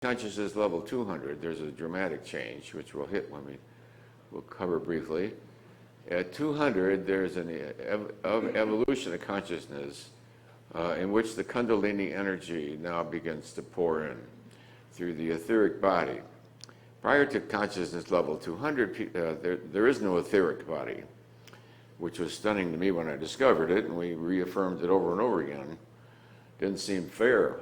consciousness level 200, there's a dramatic change, which we'll hit when we'll cover briefly. At 200, there's an evolution of consciousness in which the Kundalini energy now begins to pour in through the etheric body. Prior to consciousness level 200, there is no etheric body, which was stunning to me when I discovered it, and we reaffirmed it over and over again. Didn't seem fair.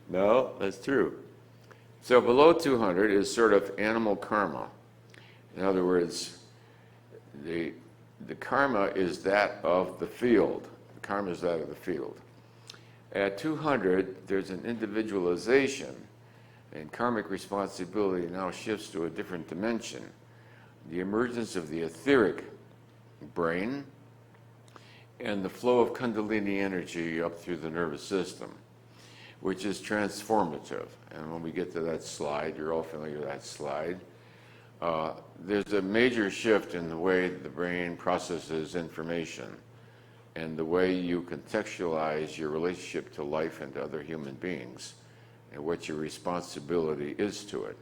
No, that's true. So below 200 is sort of animal karma. In other words, the karma is that of the field. The karma is that of the field. At 200, there's an individualization, and karmic responsibility now shifts to a different dimension. The emergence of the etheric brain and the flow of Kundalini energy up through the nervous system, which is transformative. And when we get to that slide, you're all familiar with that slide, there's a major shift in the way the brain processes information and the way you contextualize your relationship to life and to other human beings and what your responsibility is to it.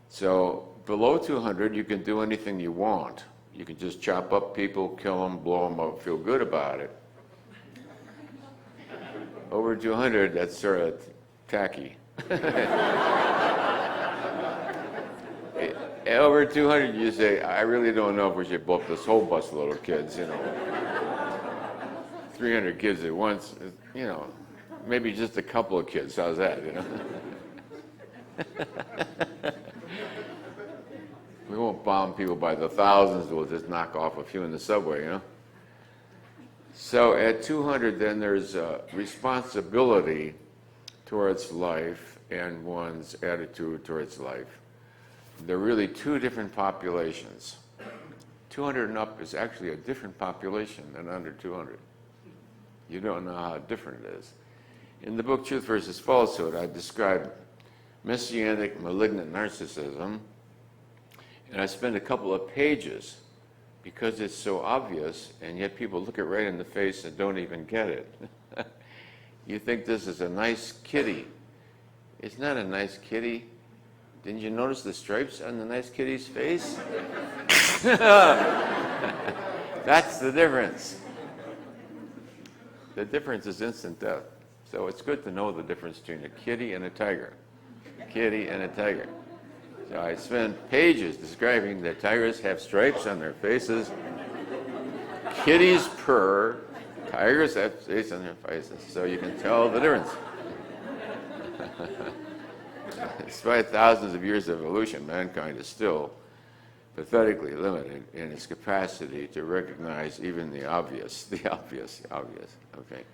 So below 200, you can do anything you want. You can just chop up people, kill them, blow them up, feel good about it. Over 200, that's sort of tacky. Over 200, you say, I really don't know if we should blow up this whole busload of kids, 300 kids at once, maybe just a couple of kids, how's that, We won't bomb people by the thousands, we'll just knock off a few in the subway, So at 200, then there's a responsibility towards life and one's attitude towards life. There are really two different populations. 200 and up is actually a different population than under 200. You don't know how different it is. In the book Truth versus Falsehood, I describe messianic malignant narcissism, and I spend a couple of pages because it's so obvious, and yet people look it right in the face and don't even get it. You think this is a nice kitty. It's not a nice kitty. Didn't you notice the stripes on the nice kitty's face? That's the difference. The difference is instant death. So it's good to know the difference between a kitty and a tiger. Kitty and a tiger. So I spend pages describing that tigers have stripes on their faces, kitties purr, tigers have stripes on their faces, so you can tell the difference. Despite thousands of years of evolution, mankind is still pathetically limited in its capacity to recognize even the obvious, okay?